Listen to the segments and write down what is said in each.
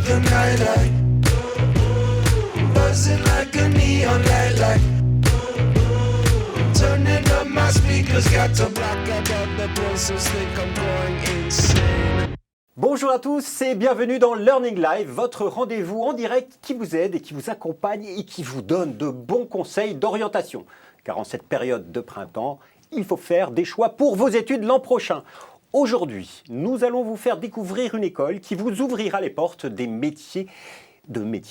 the nightlight, buzzing like a neon light. Turning up my speakers, got to block out all the voices, think I'm going insane. Bonjour à tous et bienvenue dans Learning Live, votre rendez-vous en direct qui vous aide et qui vous accompagne et qui vous donne de bons conseils d'orientation. Car en cette période de printemps, il faut faire des choix pour vos études l'an prochain. Aujourd'hui, nous allons vous faire découvrir une école qui vous ouvrira les portes des métiers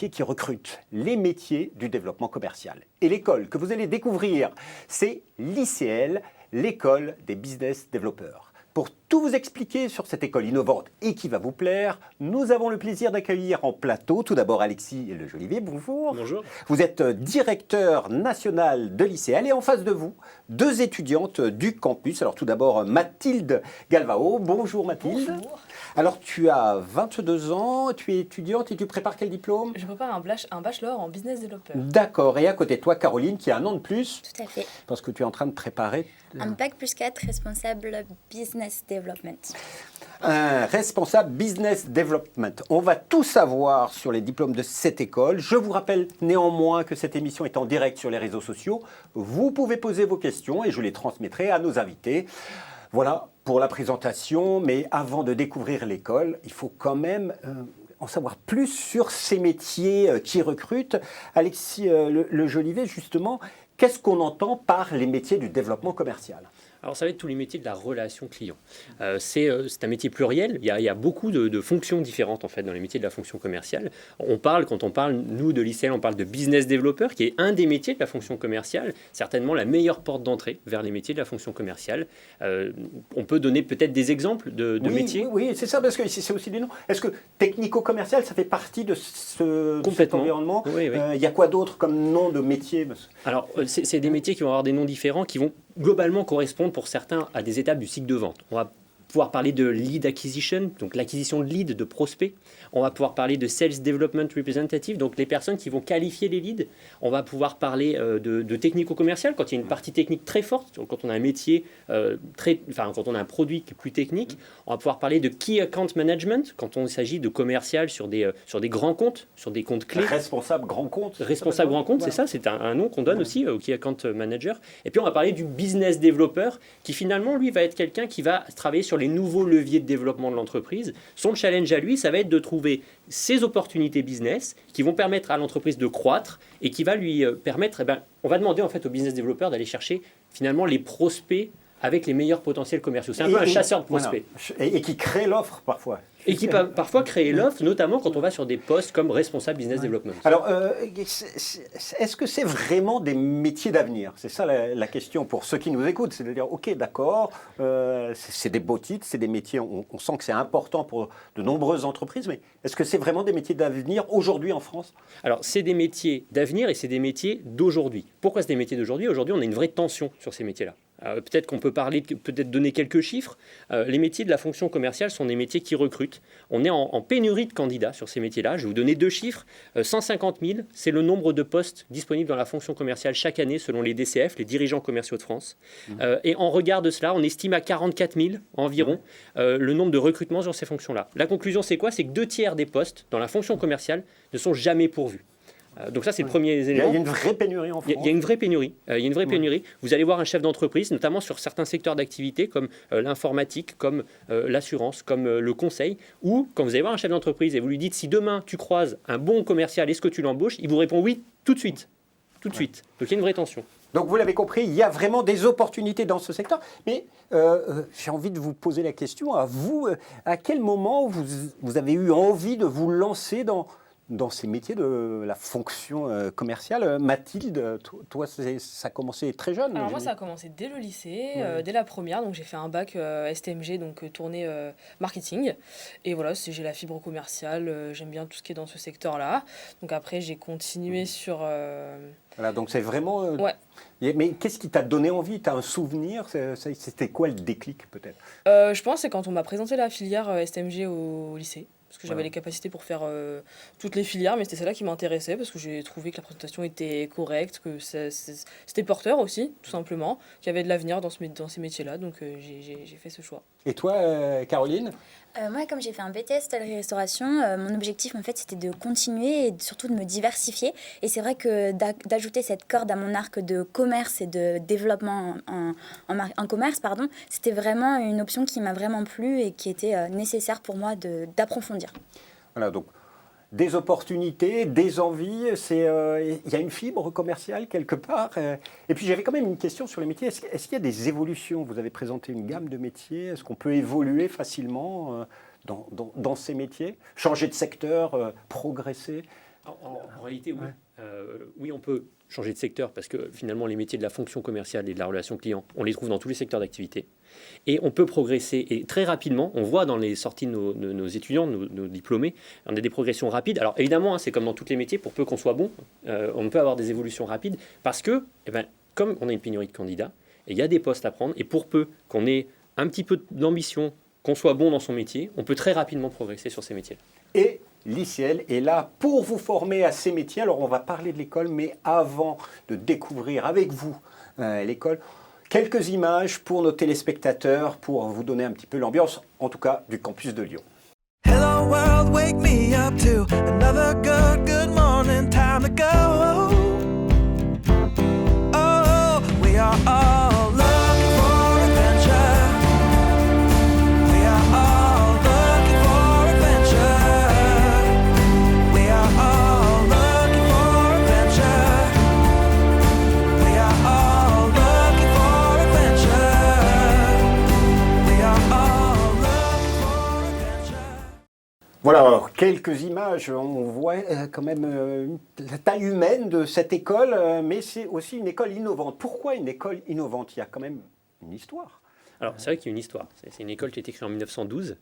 qui recrutent, les métiers du développement commercial. Et l'école que vous allez découvrir, c'est l'ICL, l'école des business développeurs. Pour tout vous expliquer sur cette école innovante et qui va vous plaire, nous avons le plaisir d'accueillir en plateau tout d'abord Alexis Le Jolivet. Bonjour. Bonjour. Vous êtes directeur national de l'ICL et en face de vous, deux étudiantes du campus. Alors tout d'abord Mathilde Galvao. Bonjour Mathilde. Bonjour. Alors tu as 22 ans, tu es étudiante et tu prépares quel diplôme ? Je prépare un bachelor en business developer. D'accord. Et à côté de toi, Caroline, qui a un an de plus, Tout à fait. parce que tu es en train de préparer Un bac plus 4 responsable business development. un responsable business development. On va tout savoir sur les diplômes de cette école. Je vous rappelle néanmoins que cette émission est en direct sur les réseaux sociaux. Vous pouvez poser vos questions et je les transmettrai à nos invités. Voilà pour la présentation, mais avant de découvrir l'école, il faut quand même en savoir plus sur ces métiers qui recrutent. Alexis Le Jolivet, justement, qu'est-ce qu'on entend par les métiers du développement commercial ? Alors ça va être tous les métiers de la relation client. C'est un métier pluriel, il y a beaucoup de fonctions différentes en fait dans les métiers de la fonction commerciale. Quand on parle, nous de l'ICL, on parle de business developer qui est un des métiers de la fonction commerciale, certainement la meilleure porte d'entrée vers les métiers de la fonction commerciale. On peut donner peut-être des exemples de métiers. Oui, c'est ça, parce que c'est aussi des noms. Est-ce que technico-commercial, ça fait partie de cet environnement ? Oui. Il y a quoi d'autre comme nom de métier ? Alors, c'est des métiers qui vont avoir des noms différents, qui vont globalement correspondre pour certains à des étapes du cycle de vente. On va pouvoir parler de lead acquisition, donc l'acquisition de leads, de prospects. On va pouvoir parler de sales development representative, donc les personnes qui vont qualifier les leads. On va pouvoir parler de technico-commercial, quand il y a une partie technique très forte, quand on a un métier, quand on a un produit qui est plus technique. On va pouvoir parler de key account management, quand il s'agit de commercial sur des grands comptes, sur des comptes clés. Responsable grand compte. Responsable grand compte, c'est ça, c'est un nom qu'on donne aussi au key account manager. Et puis on va parler du business developer, qui finalement, lui, va être quelqu'un qui va travailler sur les nouveaux leviers de développement de l'entreprise. Son challenge à lui, ça va être de trouver ces opportunités business qui vont permettre à l'entreprise de croître et qui va lui permettre, on va demander en fait au business developer d'aller chercher finalement les prospects avec les meilleurs potentiels commerciaux. C'est un peu un chasseur de prospects. Voilà. Et qui crée l'offre parfois. Et qui parfois crée l'offre, notamment quand on va sur des postes comme responsable business development. Alors, est-ce que c'est vraiment des métiers d'avenir ? C'est ça la question pour ceux qui nous écoutent. C'est de dire, ok, d'accord, c'est des beaux titres, c'est des métiers, on sent que c'est important pour de nombreuses entreprises, mais est-ce que c'est vraiment des métiers d'avenir aujourd'hui en France ? Alors, c'est des métiers d'avenir et c'est des métiers d'aujourd'hui. Pourquoi c'est des métiers d'aujourd'hui ? Aujourd'hui, on a une vraie tension sur ces métiers-là. Peut-être qu'on peut donner quelques chiffres. Les métiers de la fonction commerciale sont des métiers qui recrutent. On est en pénurie de candidats sur ces métiers-là. Je vais vous donner deux chiffres. 150 000, c'est le nombre de postes disponibles dans la fonction commerciale chaque année selon les DCF, les dirigeants commerciaux de France. Et en regard de cela, on estime à 44 000 environ le nombre de recrutements sur ces fonctions-là. La conclusion, c'est quoi ? C'est que 2/3 des postes dans la fonction commerciale ne sont jamais pourvus. Donc ça, c'est le premier élément. Il y a une vraie pénurie en France. Il y a une vraie pénurie. Vous allez voir un chef d'entreprise, notamment sur certains secteurs d'activité comme l'informatique, comme l'assurance, comme le conseil, ou quand vous allez voir un chef d'entreprise et vous lui dites si demain tu croises un bon commercial, est-ce que tu l'embauches ? Il vous répond oui, tout de suite. Donc il y a une vraie tension. Donc vous l'avez compris, il y a vraiment des opportunités dans ce secteur. Mais j'ai envie de vous poser la question à vous. À quel moment vous avez eu envie de vous lancer dans ces métiers de la fonction commerciale? Mathilde, toi, ça a commencé très jeune. Alors moi, ça a commencé dès le lycée, dès la première. Donc j'ai fait un bac STMG, donc tournée marketing. Et voilà, j'ai la fibre commerciale, j'aime bien tout ce qui est dans ce secteur-là. Donc après, j'ai continué sur... Voilà, donc c'est vraiment... Ouais. Mais qu'est-ce qui t'a donné envie? Tu as un souvenir? C'était quoi le déclic peut-être? Je pense que c'est quand on m'a présenté la filière STMG au lycée. Parce que j'avais les capacités pour faire toutes les filières, mais c'était celle-là qui m'intéressait parce que j'ai trouvé que la présentation était correcte, que c'était porteur aussi, tout simplement, qu'il y avait de l'avenir dans ces métiers-là, donc j'ai fait ce choix. Et toi, Caroline? Moi, comme j'ai fait un BTS hôtellerie-restauration, mon objectif, en fait, c'était de continuer et surtout de me diversifier. Et c'est vrai que d'ajouter cette corde à mon arc de commerce et de développement en commerce, pardon, c'était vraiment une option qui m'a vraiment plu et qui était nécessaire pour moi d'approfondir. Voilà, donc des opportunités, des envies, il y a une fibre commerciale quelque part. Et puis j'avais quand même une question sur les métiers. Est-ce qu'il y a des évolutions? Vous avez présenté une gamme de métiers. Est-ce qu'on peut évoluer facilement dans ces métiers? Changer de secteur, progresser? En réalité, oui. Oui, on peut changer de secteur parce que finalement, les métiers de la fonction commerciale et de la relation client, on les trouve dans tous les secteurs d'activité. Et on peut progresser et très rapidement. On voit dans les sorties de nos étudiants, de nos diplômés, on a des progressions rapides. Alors évidemment, c'est comme dans tous les métiers, pour peu qu'on soit bon, on peut avoir des évolutions rapides parce que, comme on a une pénurie de candidats, il y a des postes à prendre. Et pour peu qu'on ait un petit peu d'ambition, qu'on soit bon dans son métier, on peut très rapidement progresser sur ces métiers. Et l'ICL est là pour vous former à ces métiers. Alors on va parler de l'école, mais avant de découvrir avec vous l'école, quelques images pour nos téléspectateurs, pour vous donner un petit peu l'ambiance, en tout cas du campus de Lyon. Hello world, wake me up to another good morning, time to go. Oh, we are all looking for adventure. We are all looking for adventure. We are all looking for adventure. We are all looking for adventure. We are all looking for adventure. Voilà, alors, quelques images, on voit quand même la taille humaine de cette école, mais c'est aussi une école innovante. Pourquoi une école innovante? Il y a quand même une histoire. Alors, c'est vrai qu'il y a une histoire. C'est une école qui a été créée en 1912,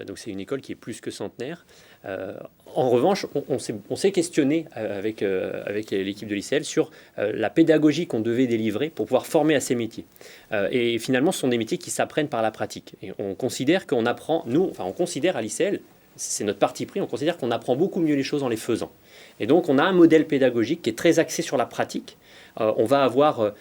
donc c'est une école qui est plus que centenaire. En revanche, on s'est questionné avec l'équipe de l'ICL sur la pédagogie qu'on devait délivrer pour pouvoir former à ces métiers. Et finalement, ce sont des métiers qui s'apprennent par la pratique. Et on considère qu'on apprend, on considère à l'ICL, c'est notre parti pris, on considère qu'on apprend beaucoup mieux les choses en les faisant. Et donc, on a un modèle pédagogique qui est très axé sur la pratique. On va avoir,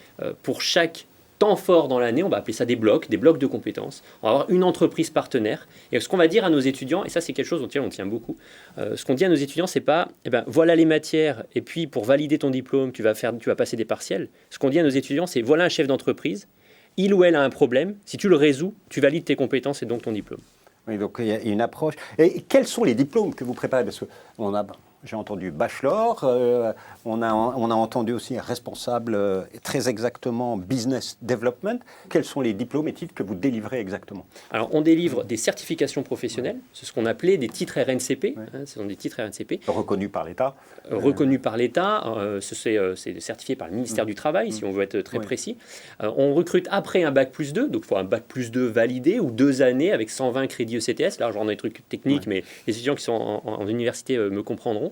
pour chaque temps fort dans l'année, on va appeler ça des blocs de compétences. On va avoir une entreprise partenaire. Et ce qu'on va dire à nos étudiants, et ça c'est quelque chose dont on tient beaucoup, ce qu'on dit à nos étudiants, c'est pas, voilà les matières, et puis pour valider ton diplôme, tu vas passer des partiels. Ce qu'on dit à nos étudiants, c'est voilà un chef d'entreprise, il ou elle a un problème, si tu le résous, tu valides tes compétences et donc ton diplôme. Oui, donc il y a une approche. Et quels sont les diplômes que vous préparez? Parce que j'ai entendu bachelor, on a entendu aussi responsable, très exactement business development. Quels sont les diplômes et titres que vous délivrez exactement? Alors, on délivre des certifications professionnelles, c'est ce qu'on appelait des titres RNCP. Ouais. Ce sont des titres RNCP. Reconnus par l'État. Reconnus par l'État, c'est certifié par le ministère du Travail, si on veut être très précis. On recrute après un bac+2, donc il faut un bac+2 validé ou 2 années avec 120 crédits ECTS. Là, j'en ai des trucs techniques, mais les étudiants qui sont en université me comprendront.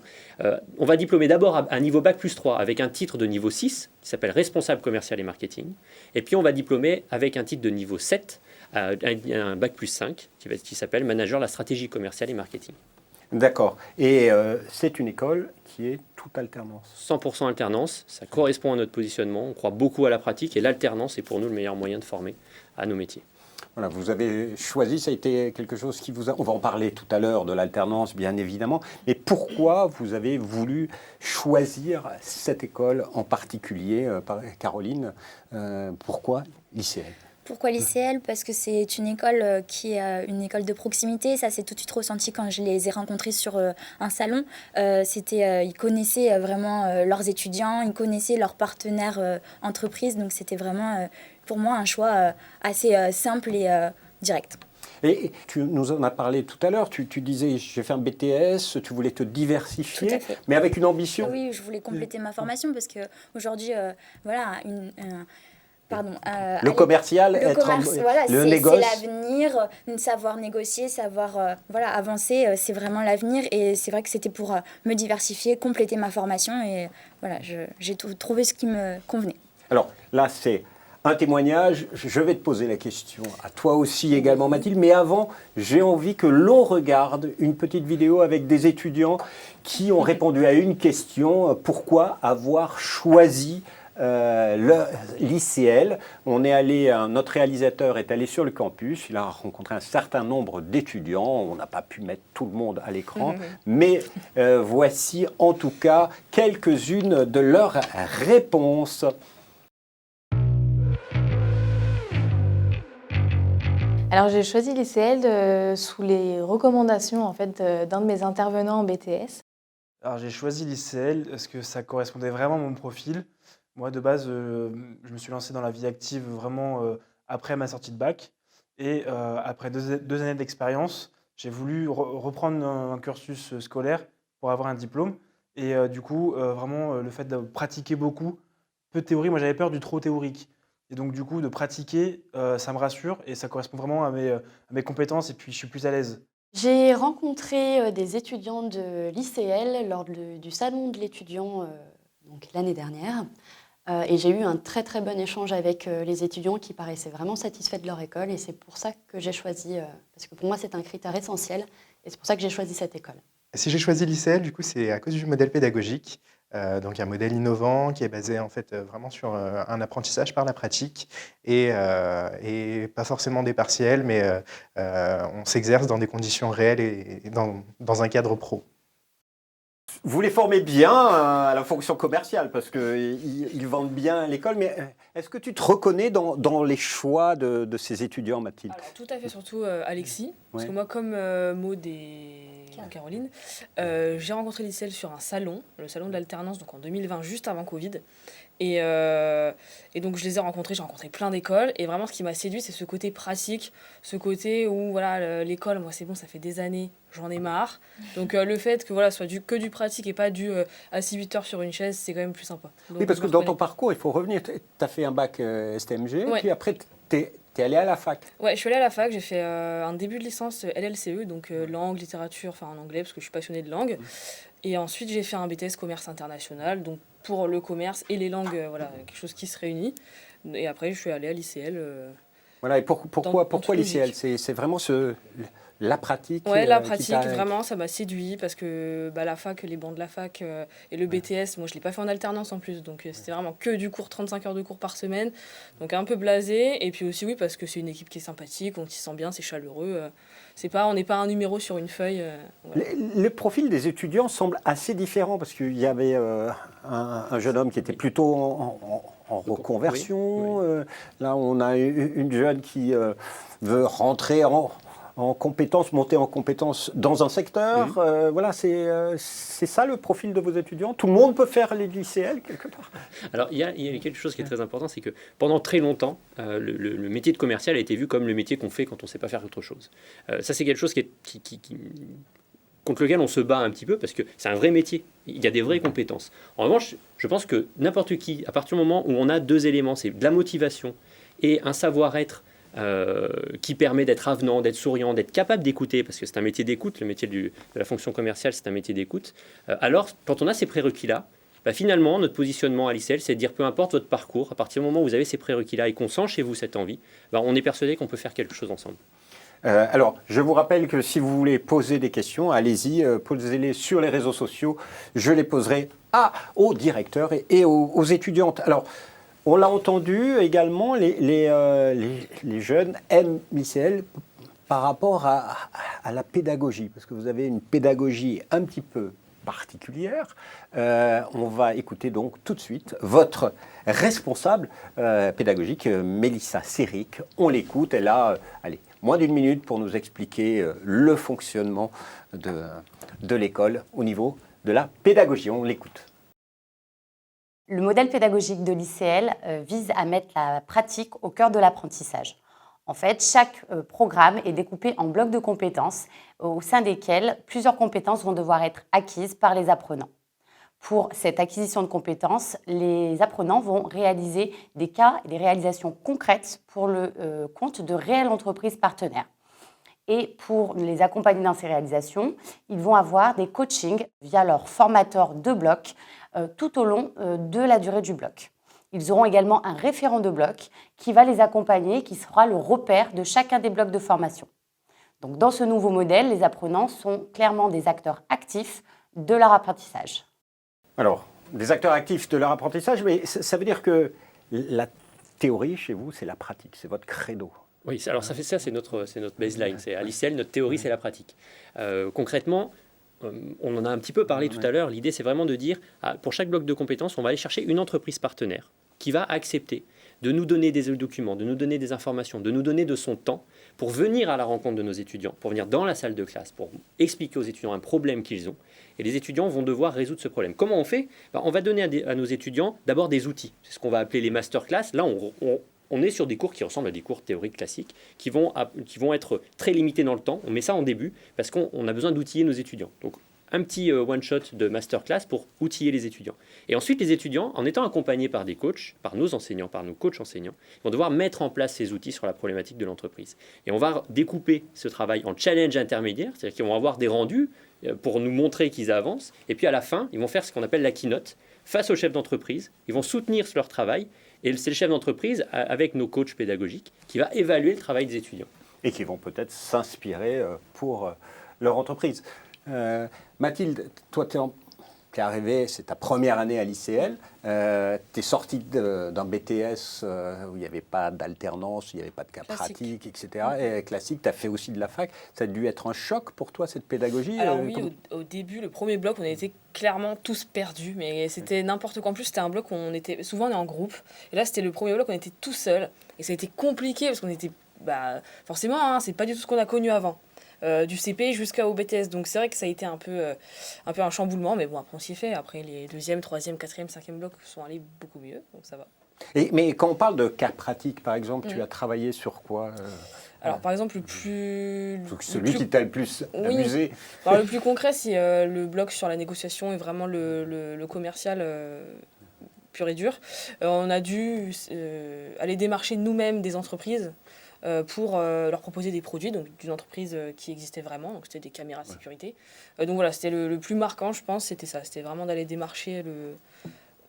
On va diplômer d'abord à un niveau bac+3 avec un titre de niveau 6 qui s'appelle responsable commercial et marketing. Et puis on va diplômer avec un titre de niveau 7, un bac+5 qui s'appelle manager la stratégie commerciale et marketing. D'accord. Et c'est une école qui est toute alternance. 100% alternance, ça correspond à notre positionnement. On croit beaucoup à la pratique et l'alternance est pour nous le meilleur moyen de former à nos métiers. Voilà, vous avez choisi, ça a été quelque chose qui vous a... On va en parler tout à l'heure de l'alternance, bien évidemment. Mais pourquoi vous avez voulu choisir cette école en particulier, Caroline? Pourquoi l'ICL? Pourquoi l'ICL? Parce que c'est une école qui est une école de proximité. Ça s'est tout de suite ressenti quand je les ai rencontrés sur un salon. Ils connaissaient vraiment leurs étudiants, ils connaissaient leurs partenaires entreprises. Donc c'était vraiment pour moi un choix assez simple et direct. Et tu nous en as parlé tout à l'heure, tu disais j'ai fait un BTS, tu voulais te diversifier, Tout à fait. mais avec une ambition. Oui, je voulais compléter ma formation parce qu'aujourd'hui, Le commercial, le commerce, le c'est négoce. l'avenir, savoir négocier, savoir avancer, c'est vraiment l'avenir. Et c'est vrai que c'était pour me diversifier, compléter ma formation. Et voilà, j'ai trouvé ce qui me convenait. Alors là, c'est un témoignage. Je vais te poser la question à toi aussi également, Mathilde. Mais avant, j'ai envie que l'on regarde une petite vidéo avec des étudiants qui ont répondu à une question. Pourquoi avoir choisi l'ICL. Notre réalisateur est allé sur le campus, il a rencontré un certain nombre d'étudiants, on n'a pas pu mettre tout le monde à l'écran, mais voici en tout cas quelques-unes de leurs réponses. Alors j'ai choisi l'ICL sous les recommandations en fait, d'un de mes intervenants en BTS. Alors j'ai choisi l'ICL parce que ça correspondait vraiment à mon profil. Moi de base, je me suis lancé dans la vie active vraiment après ma sortie de bac. Et après deux années d'expérience, j'ai voulu reprendre un cursus scolaire pour avoir un diplôme. Et du coup, vraiment le fait de pratiquer beaucoup, peu de théorie, moi j'avais peur du trop théorique. Et donc du coup, de pratiquer, ça me rassure et ça correspond vraiment à mes compétences et puis je suis plus à l'aise. J'ai rencontré des étudiants de l'ICL lors du salon de l'étudiant donc l'année dernière. Et j'ai eu un très très bon échange avec les étudiants qui paraissaient vraiment satisfaits de leur école. Et c'est pour ça que j'ai choisi, parce que pour moi c'est un critère essentiel, et c'est pour ça que j'ai choisi cette école. Si j'ai choisi l'ICL, du coup, c'est à cause du modèle pédagogique. Donc un modèle innovant qui est basé en fait vraiment sur un apprentissage par la pratique et pas forcément des partiels, mais on s'exerce dans des conditions réelles et dans un cadre pro. Vous les formez bien à la fonction commerciale parce qu'ils vendent bien l'école, mais est-ce que tu te reconnais dans les choix de ces étudiants, Mathilde? Alors, tout à fait, surtout Alexis. Parce Ouais. que moi, comme Maud et Caroline, j'ai rencontré l'ICL sur un salon, le salon de l'alternance, donc en 2020, juste avant Covid. Et donc, j'ai rencontré plein d'écoles. Et vraiment, ce qui m'a séduit, c'est ce côté pratique, ce côté où, voilà, l'école, moi, c'est bon, ça fait des années, j'en ai marre. Donc, le fait que, voilà, soit que du pratique et pas du assis 8 heures sur une chaise, c'est quand même plus sympa. Donc, Oui, parce je que me dans reconnais. ton parcours, il faut revenir. Tu as fait un bac STMG, Ouais. puis après, tu es allé à la fac. Ouais, je suis allée à la fac, j'ai fait un début de licence LLCE, donc langue, littérature, enfin en anglais, parce que je suis passionnée de langue. Et ensuite, j'ai fait un BTS commerce international, donc pour le commerce et les langues, voilà, quelque chose qui se réunit. Et après, je suis allée à l'ICL. Voilà, et pourquoi toute l'ICL? logique. C'est vraiment la pratique Ouais, la qui pratique, t'a- vraiment, ça m'a séduit parce que la fac, les bancs de la fac et le BTS, moi je l'ai pas fait en alternance en plus, donc c'était vraiment que du cours, 35 heures de cours par semaine, donc un peu blasé. Et puis aussi, oui, parce que c'est une équipe qui est sympathique, on s'y sent bien, c'est chaleureux. On n'est pas un numéro sur une feuille. Voilà. Le profil des étudiants semble assez différent parce qu'il y avait un jeune homme qui était plutôt en reconversion. Là, on a une jeune qui veut rentrer en compétences, monter en compétences dans un secteur. Voilà, c'est ça le profil de vos étudiants. Tout le monde peut faire les lycéens quelque part. Alors, il y a quelque chose qui est très important, c'est que pendant très longtemps, le métier de commercial a été vu comme le métier qu'on fait quand on ne sait pas faire autre chose. Ça, c'est quelque chose contre lequel on se bat un petit peu, parce que c'est un vrai métier. Il y a des vraies compétences. En revanche, je pense que n'importe qui, à partir du moment où on a deux éléments, c'est de la motivation et un savoir-être qui permet d'être avenant, d'être souriant, d'être capable d'écouter, parce que c'est un métier d'écoute, le métier de la fonction commerciale, c'est un métier d'écoute. Alors, quand on a ces prérequis-là, finalement, notre positionnement à l'ICL, c'est de dire peu importe votre parcours, à partir du moment où vous avez ces prérequis-là et qu'on sent chez vous cette envie, on est persuadé qu'on peut faire quelque chose ensemble. Alors, je vous rappelle que si vous voulez poser des questions, allez-y, posez-les sur les réseaux sociaux. Je les poserai aux directeurs et aux étudiantes. Alors, on l'a entendu également, les jeunes aiment l'ICL par rapport à la pédagogie, parce que vous avez une pédagogie un petit peu particulière. On va écouter donc tout de suite votre responsable pédagogique, Mélissa Séric. On l'écoute, elle a moins d'une minute pour nous expliquer le fonctionnement de l'école au niveau de la pédagogie. On l'écoute. Le modèle pédagogique de l'ICL vise à mettre la pratique au cœur de l'apprentissage. En fait, chaque programme est découpé en blocs de compétences au sein desquels plusieurs compétences vont devoir être acquises par les apprenants. Pour cette acquisition de compétences, les apprenants vont réaliser des cas et des réalisations concrètes pour le compte de réelles entreprises partenaires. Et pour les accompagner dans ces réalisations, ils vont avoir des coachings via leur formateur de bloc tout au long de la durée du bloc. Ils auront également un référent de bloc qui va les accompagner, qui sera le repère de chacun des blocs de formation. Donc, dans ce nouveau modèle, les apprenants sont clairement des acteurs actifs de leur apprentissage. Alors, des acteurs actifs de leur apprentissage, mais ça veut dire que la théorie, chez vous, c'est la pratique, c'est votre credo. Oui, alors c'est notre baseline. C'est à l'ICL, notre théorie, c'est la pratique. Concrètement, on en a un petit peu parlé tout à l'heure. L'idée, c'est vraiment de dire, pour chaque bloc de compétences, on va aller chercher une entreprise partenaire qui va accepter de nous donner des documents, de nous donner des informations, de nous donner de son temps pour venir à la rencontre de nos étudiants, pour venir dans la salle de classe, pour expliquer aux étudiants un problème qu'ils ont. Et les étudiants vont devoir résoudre ce problème. Comment on fait ? On va donner à nos étudiants d'abord des outils. C'est ce qu'on va appeler les masterclass. Là, on est sur des cours qui ressemblent à des cours théoriques classiques, qui vont être très limités dans le temps. On met ça en début parce qu'on a besoin d'outiller nos étudiants. Donc, un petit one-shot de masterclass pour outiller les étudiants. Et ensuite, les étudiants, en étant accompagnés par des coachs, par nos enseignants, par nos coachs enseignants, vont devoir mettre en place ces outils sur la problématique de l'entreprise. Et on va découper ce travail en challenge intermédiaire, c'est-à-dire qu'ils vont avoir des rendus pour nous montrer qu'ils avancent. Et puis à la fin, ils vont faire ce qu'on appelle la keynote face aux chefs d'entreprise. Ils vont soutenir leur travail. Et c'est le chef d'entreprise, avec nos coachs pédagogiques, qui va évaluer le travail des étudiants. Et qui vont peut-être s'inspirer pour leur entreprise. Mathilde, toi, tu es arrivée, c'est ta première année à l'ICL. Tu es sortie d'un BTS où il n'y avait pas d'alternance, il n'y avait pas de cas pratique, etc. Et classique, tu as fait aussi de la fac. Ça a dû être un choc pour toi, cette pédagogie? Alors oui, au début, le premier bloc, on était clairement tous perdus, mais c'était n'importe quoi. En plus, c'était un bloc où souvent on est en groupe. Et là, c'était le premier bloc où on était tout seul. Et ça a été compliqué parce qu'on était... forcément, c'est pas du tout ce qu'on a connu avant. Du CP jusqu'au BTS. Donc c'est vrai que ça a été un peu un chamboulement, mais bon, après on s'y est fait. Après les 2e, 3e, 4e, 5e blocs sont allés beaucoup mieux, donc ça va. Mais quand on parle de cas pratiques, par exemple, tu as travaillé sur quoi Alors par exemple, celui qui t'a le plus amusé. Alors, le plus concret, c'est le bloc sur la négociation et vraiment le commercial pur et dur. On a dû aller démarcher nous-mêmes des entreprises pour leur proposer des produits d'une entreprise qui existait vraiment, donc c'était des caméras de sécurité. Donc voilà, c'était le plus marquant, je pense, c'était ça, c'était vraiment d'aller démarcher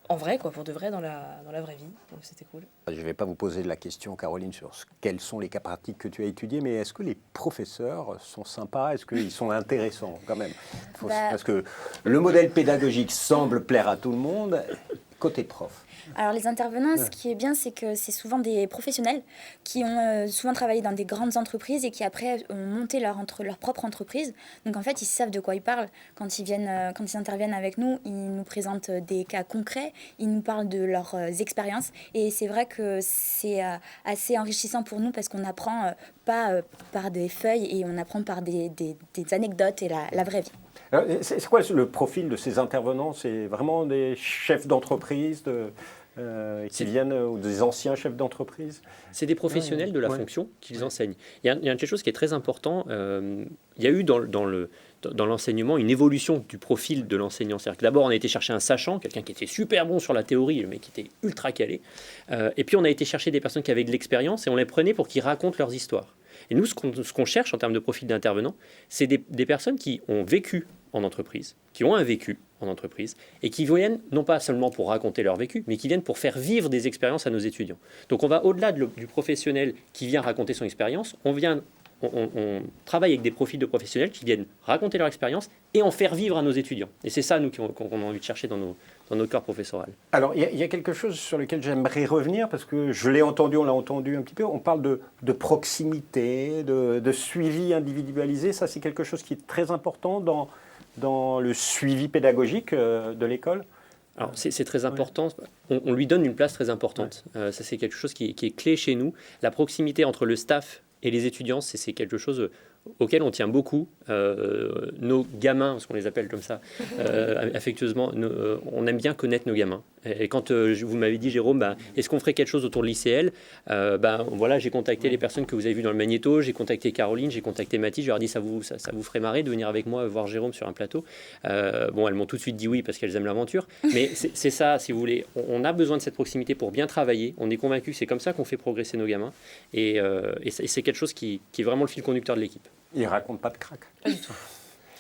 en vrai, pour de vrai, dans la vraie vie, donc c'était cool. Je ne vais pas vous poser la question, Caroline, sur quels sont les cas pratiques que tu as étudiés, mais est-ce que les professeurs sont sympas? Est-ce qu'ils sont intéressants quand même? Parce que le modèle pédagogique semble plaire à tout le monde, côté prof. Alors les intervenants, ce qui est bien, c'est que c'est souvent des professionnels qui ont souvent travaillé dans des grandes entreprises et qui après ont monté leur propre entreprise. Donc en fait, ils savent de quoi ils parlent. Quand ils interviennent avec nous, ils nous présentent des cas concrets, ils nous parlent de leurs expériences. Et c'est vrai que c'est assez enrichissant pour nous parce qu'on apprend pas par des feuilles et on apprend par des anecdotes et la vraie vie. C'est quoi le profil de ces intervenants? C'est vraiment des chefs d'entreprise qui viennent, ou des anciens chefs d'entreprise? C'est des professionnels de la fonction qu'ils enseignent. Il y a quelque chose qui est très important. Il y a eu dans l'enseignement une évolution du profil de l'enseignant. C'est-à-dire que d'abord, on a été chercher un sachant, quelqu'un qui était super bon sur la théorie, mais qui était ultra calé. Et puis, on a été chercher des personnes qui avaient de l'expérience et on les prenait pour qu'ils racontent leurs histoires. Et nous, ce qu'on cherche en termes de profil d'intervenant, c'est des personnes qui ont vécu en entreprise, qui ont un vécu en entreprise, et qui viennent non pas seulement pour raconter leur vécu, mais qui viennent pour faire vivre des expériences à nos étudiants. Donc on va au-delà du professionnel qui vient raconter son expérience, on travaille avec des profils de professionnels qui viennent raconter leur expérience et en faire vivre à nos étudiants. Et c'est ça, nous, qu'on a envie de chercher dans nos corps professoral. Alors, il y a quelque chose sur lequel j'aimerais revenir, parce que on l'a entendu un petit peu, on parle de proximité, de suivi individualisé. Ça, c'est quelque chose qui est très important dans le suivi pédagogique de l'école. Alors, c'est très important. On lui donne une place très importante. Ça, c'est quelque chose qui est clé chez nous. La proximité entre le staff et les étudiants, c'est quelque chose auquel on tient beaucoup. Nos gamins, parce qu'on les appelle comme ça, affectueusement, on aime bien connaître nos gamins. Et quand vous m'avez dit, Jérôme, est-ce qu'on ferait quelque chose autour de l'ICL, voilà, j'ai contacté les personnes que vous avez vues dans le magnéto, j'ai contacté Caroline, j'ai contacté Mathilde, je leur ai dit, ça vous ferait marrer de venir avec moi voir Jérôme sur un plateau. Elles m'ont tout de suite dit oui parce qu'elles aiment l'aventure. Mais c'est ça, si vous voulez, on a besoin de cette proximité pour bien travailler. On est convaincu que c'est comme ça qu'on fait progresser nos gamins. Et c'est quelque chose qui est vraiment le fil conducteur de l'équipe. Ils ne racontent pas de crack. Pas du tout.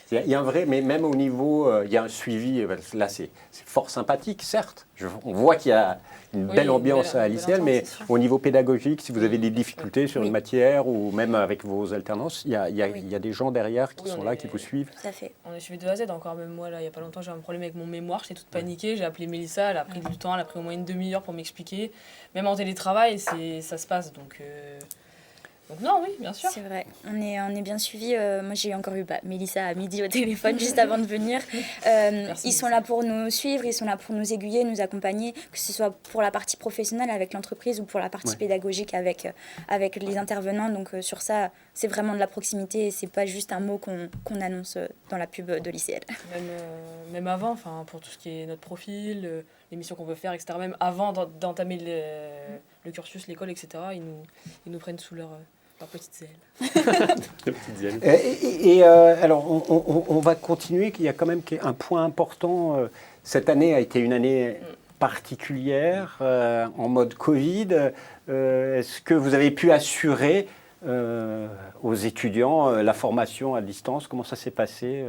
Il y a un vrai, mais même au niveau, il y a un suivi, là c'est fort sympathique, certes. On voit qu'il y a une belle ambiance à l'ICL, mais au niveau pédagogique, si vous avez des difficultés sur une matière ou même avec vos alternances, il y a des gens derrière qui sont là, qui vous suivent. Tout à fait. On est suivi de A à Z, encore même moi, là, il n'y a pas longtemps, j'ai eu un problème avec mon mémoire, j'étais toute paniquée, j'ai appelé Mélissa, elle a pris du temps, elle a pris au moins une demi-heure pour m'expliquer. Même en télétravail, ça se passe, donc non, oui, bien sûr. C'est vrai, on est bien suivis. Moi, j'ai encore eu Mélissa à midi au téléphone juste avant de venir. Ils sont là pour nous suivre, ils sont là pour nous aiguiller, nous accompagner, que ce soit pour la partie professionnelle avec l'entreprise ou pour la partie pédagogique avec les intervenants. Donc sur ça, c'est vraiment de la proximité et c'est pas juste un mot qu'on annonce dans la pub de l'ICL. Même avant, pour tout ce qui est notre profil, l'émission qu'on veut faire, etc. Même avant d'entamer le cursus, l'école, etc., ils nous prennent sous leur petite zèle. Alors, on va continuer. Il y a quand même un point important. Cette année a été une année particulière, en mode Covid. Est-ce que vous avez pu assurer aux étudiants la formation à distance? Comment ça s'est passé?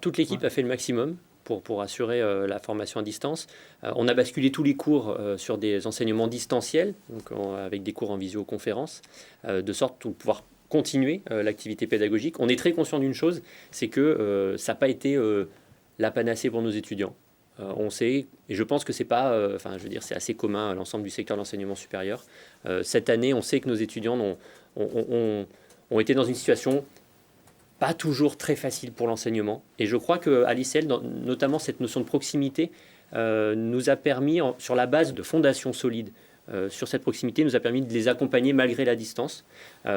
Toute l'équipe a fait le maximum pour assurer la formation à distance. On a basculé tous les cours sur des enseignements distanciels, donc avec des cours en visioconférence, de sorte pour pouvoir continuer l'activité pédagogique. On est très conscient d'une chose, c'est que ça n'a pas été la panacée pour nos étudiants. On sait, et je pense que c'est pas, c'est assez commun à l'ensemble du secteur de l'enseignement supérieur. Cette année, on sait que nos étudiants ont été dans une situation pas toujours très facile pour l'enseignement. Et je crois qu'à l'ICL, notamment cette notion de proximité, nous a permis, sur la base de fondations solides, sur cette proximité, nous a permis de les accompagner malgré la distance.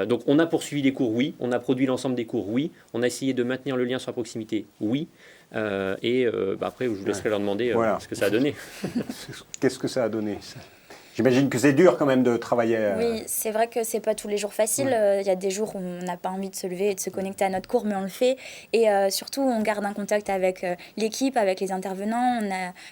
Donc on a poursuivi les cours, oui. On a produit l'ensemble des cours, oui. On a essayé de maintenir le lien sur la proximité, oui. Après, je vous laisserai leur demander ce que ça a donné. Qu'est-ce que ça a donné ça? J'imagine que c'est dur quand même de travailler. Oui, c'est vrai que c'est pas tous les jours facile. Il y a des jours où on n'a pas envie de se lever et de se connecter à notre cours, mais on le fait. Et surtout, on garde un contact avec l'équipe, avec les intervenants.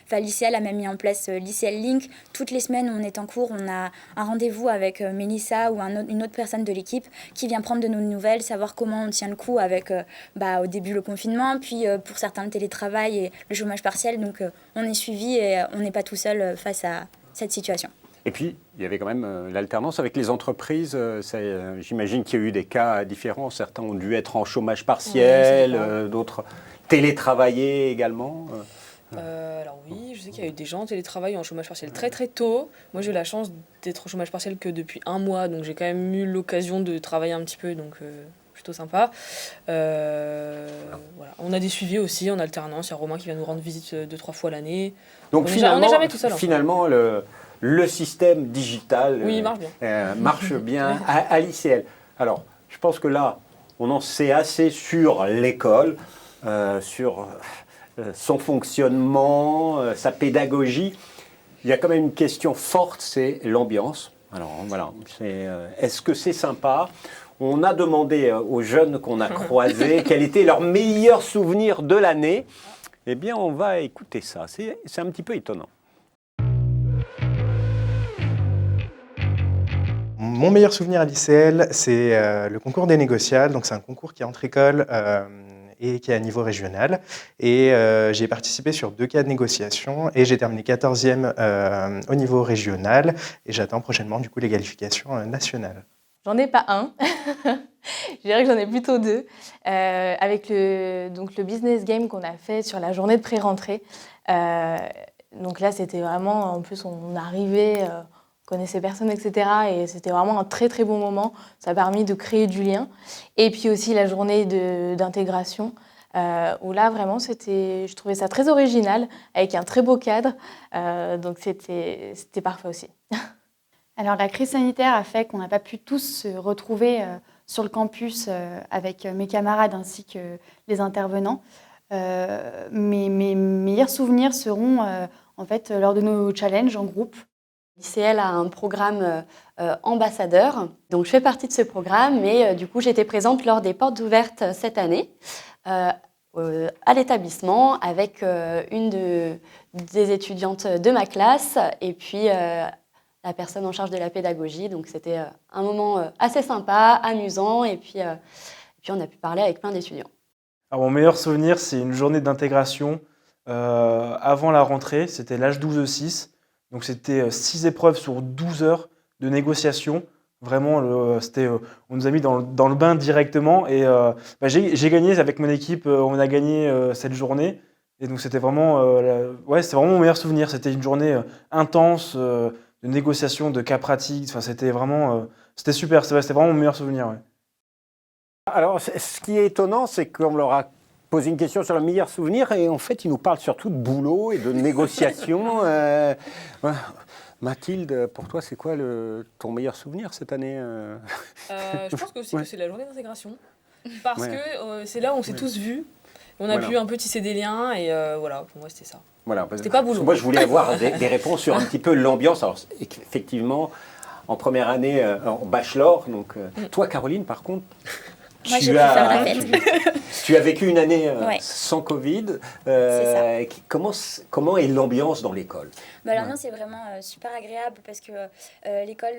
L'ICL a même mis en place l'ICL Link. Toutes les semaines où on est en cours, on a un rendez-vous avec Mélissa ou une autre personne de l'équipe qui vient prendre de nos nouvelles, savoir comment on tient le coup avec au début le confinement, puis pour certains le télétravail et le chômage partiel. Donc on est suivi et on n'est pas tout seul face à cette situation. Et puis, il y avait quand même l'alternance avec les entreprises. J'imagine qu'il y a eu des cas différents. Certains ont dû être en chômage partiel, d'autres télétravailler également. Alors oui, je sais qu'il y a eu des gens en télétravail en chômage partiel très très tôt. Moi, j'ai eu la chance d'être au chômage partiel que depuis 1 mois, donc j'ai quand même eu l'occasion de travailler un petit peu, donc plutôt sympa. On a des suivis aussi en alternance. Il y a Romain qui vient nous rendre visite 2-3 fois l'année. Donc on n'est jamais tout seul. Finalement, le système digital marche bien à l'ICL. Alors, je pense que là, on en sait assez sur l'école, sur son fonctionnement, sa pédagogie. Il y a quand même une question forte, c'est l'ambiance. Alors voilà, est-ce que c'est sympa? On a demandé aux jeunes qu'on a croisés quel était leur meilleur souvenir de l'année. Eh bien, on va écouter ça. C'est un petit peu étonnant. Mon meilleur souvenir à l'ICL, c'est le concours des négociales. Donc, c'est un concours qui est entre écoles et qui est à niveau régional. Et j'ai participé sur 2 cas de négociation et j'ai terminé 14e au niveau régional. Et j'attends prochainement du coup les qualifications nationales. J'en ai pas un. Je dirais que j'en ai plutôt 2. Avec le business game qu'on a fait sur la journée de pré-rentrée. Donc là, c'était vraiment, en plus, on arrivait, on connaissait personne, etc. Et c'était vraiment un très, très bon moment. Ça a permis de créer du lien. Et puis aussi la journée d'intégration, où là, vraiment, je trouvais ça très original, avec un très beau cadre. Donc c'était parfait aussi. Alors la crise sanitaire a fait qu'on n'a pas pu tous se retrouver sur le campus avec mes camarades ainsi que les intervenants. Mes meilleurs souvenirs seront en fait lors de nos challenges en groupe. L'ICL a un programme ambassadeur, donc je fais partie de ce programme et du coup j'étais présente lors des portes ouvertes cette année à l'établissement avec une des étudiantes de ma classe et puis la personne en charge de la pédagogie. Donc c'était un moment assez sympa, amusant et puis on a pu parler avec plein d'étudiants. Alors, mon meilleur souvenir, c'est une journée d'intégration avant la rentrée. C'était l'H12E6. Donc, c'était 6 épreuves sur 12 heures de négociation. Vraiment, on nous a mis dans le bain directement. Et j'ai gagné avec mon équipe. On a gagné cette journée. Et donc, c'était vraiment, c'était vraiment mon meilleur souvenir. C'était une journée intense de négociation, de cas pratiques. Enfin, c'était vraiment, c'était super. C'était vraiment mon meilleur souvenir. Ouais. Alors, ce qui est étonnant, c'est qu'on leur a posé une question sur le meilleur souvenir et en fait, ils nous parlent surtout de boulot et de négociation. Mathilde, pour toi, c'est quoi ton meilleur souvenir cette année Je pense que c'est la journée d'intégration. Parce que c'est là où on s'est tous vus. On a pu un peu tisser des liens et voilà, pour moi, c'était ça. Voilà, c'était pas boulot. Moi, je voulais avoir des réponses sur un petit peu l'ambiance. Alors, effectivement, en première année, en bachelor. Donc, toi, Caroline, par contre, moi, je préfère la fête. Tu as vécu une année sans Covid. C'est ça. Comment est l'ambiance dans l'école ? L'ambiance est vraiment super agréable parce que l'école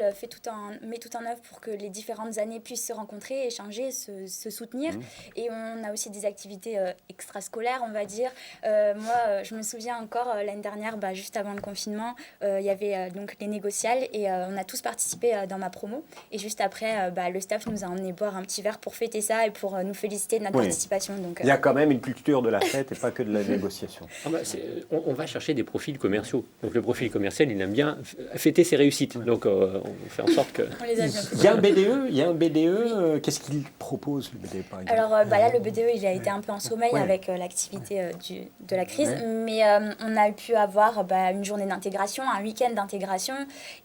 met tout en œuvre pour que les différentes années puissent se rencontrer, échanger, se soutenir. Et on a aussi des activités extrascolaires, on va dire. Moi, je me souviens encore, l'année dernière, juste avant le confinement, il y avait donc les négociales et on a tous participé dans ma promo. Et juste après, le staff nous a emmené boire un petit verre pour fêter ça et pour nous féliciter de notre participation. Donc, il y a quand même une culture de la fête et pas que de la négociation. On va chercher des profils commerciaux. Donc le profil commercial, il aime bien fêter ses réussites. Donc on fait en sorte que... Il y a un BDE. Qu'est-ce qu'il propose, le BDE, par exemple ? Alors là, le BDE, il a été un peu en sommeil avec l'activité de la crise. Mais on a pu avoir une journée d'intégration, un week-end d'intégration.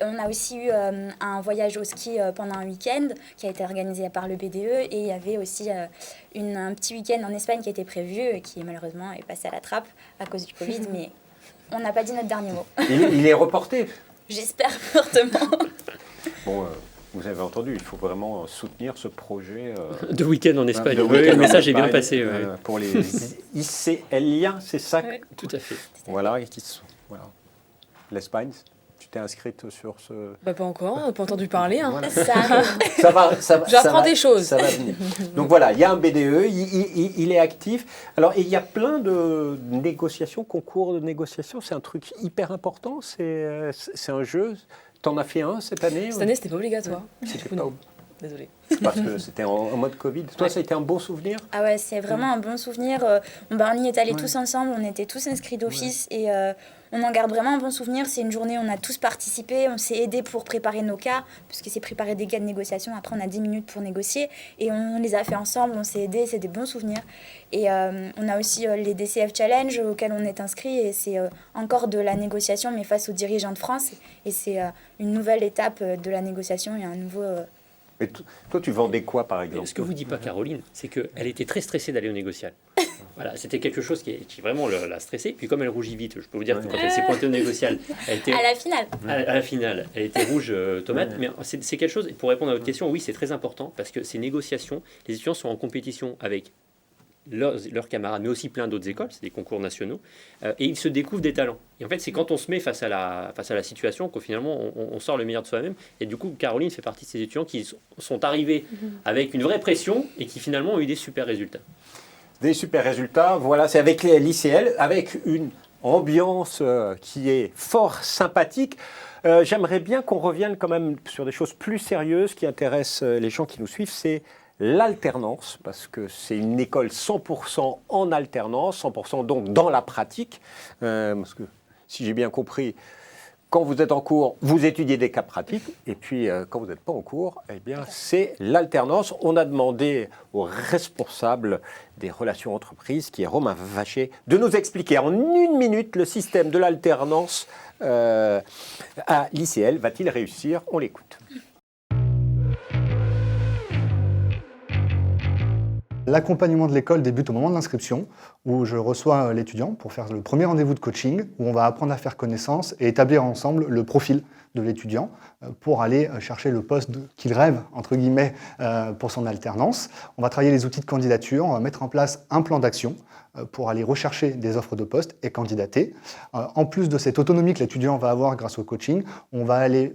Et on a aussi eu un voyage au ski pendant un week-end qui a été organisé par le BDE. Et il y avait aussi un petit week-end en Espagne qui était prévu et qui malheureusement est passé à la trappe à cause du Covid. Mais on n'a pas dit notre dernier mot. Il est reporté. J'espère fortement. Bon, vous avez entendu, il faut vraiment soutenir ce projet. De week-end en Espagne. Le message est bien passé. Pour les ICLiens, c'est ça ? Tout à fait. Voilà, l'Espagne. Tu t'es inscrite sur ce... Pas encore, on n'a pas entendu parler. Hein. Voilà. Ça va. J'apprends des choses. Ça va venir. Donc voilà, il y a un BDE, il est actif. Alors, il y a plein de négociations, concours de négociation. C'est un truc hyper important. C'est un jeu. T'en as fait un cette année ? Cette année, c'était pas obligatoire. C'était pas... Désolée. Parce que c'était en mode Covid. Toi, ça a été un bon souvenir ? Ah ouais, c'est vraiment un bon souvenir. On y est allés tous ensemble, on était tous inscrits d'office et on en garde vraiment un bon souvenir. C'est une journée où on a tous participé, on s'est aidés pour préparer nos cas, puisque c'est préparer des cas de négociation. Après, on a 10 minutes pour négocier et on les a fait ensemble, on s'est aidés, c'est des bons souvenirs. Et on a aussi les DCF Challenge auxquels on est inscrit et c'est encore de la négociation, mais face aux dirigeants de France. Et c'est une nouvelle étape de la négociation et un nouveau... Mais toi, tu vendais quoi, par exemple ? Ce que vous dit pas Caroline, c'est qu'elle était très stressée d'aller au négocial. Voilà, c'était quelque chose qui vraiment l'a stressée. Puis comme elle rougit vite, je peux vous dire que quand elle s'est pointée au négocial, elle était... À la finale. À la finale, elle était rouge tomate. Mais c'est quelque chose, pour répondre à votre question, oui, c'est très important parce que ces négociations, les étudiants sont en compétition avec leurs camarades, mais aussi plein d'autres écoles, c'est des concours nationaux, et ils se découvrent des talents. Et en fait, c'est quand on se met face à la situation qu'au finalement, on sort le meilleur de soi-même. Et du coup, Caroline fait partie de ces étudiants qui sont arrivés avec une vraie pression et qui finalement ont eu des super résultats. Des super résultats, voilà, c'est avec l'ICL, avec une ambiance qui est fort sympathique. J'aimerais bien qu'on revienne quand même sur des choses plus sérieuses qui intéressent les gens qui nous suivent, c'est l'alternance, parce que c'est une école 100% en alternance, 100% donc dans la pratique, parce que si j'ai bien compris, quand vous êtes en cours, vous étudiez des cas pratiques, et puis quand vous n'êtes pas en cours, eh bien c'est l'alternance. On a demandé au responsable des relations entreprises, qui est Romain Vacher, de nous expliquer en 1 minute le système de l'alternance à l'ICL. Va-t-il réussir ? On l'écoute. L'accompagnement de l'école débute au moment de l'inscription, où je reçois l'étudiant pour faire le premier rendez-vous de coaching, où on va apprendre à faire connaissance et établir ensemble le profil de l'étudiant pour aller chercher le poste qu'il rêve, entre guillemets, pour son alternance. On va travailler les outils de candidature, on va mettre en place un plan d'action pour aller rechercher des offres de poste et candidater. En plus de cette autonomie que l'étudiant va avoir grâce au coaching, on va aller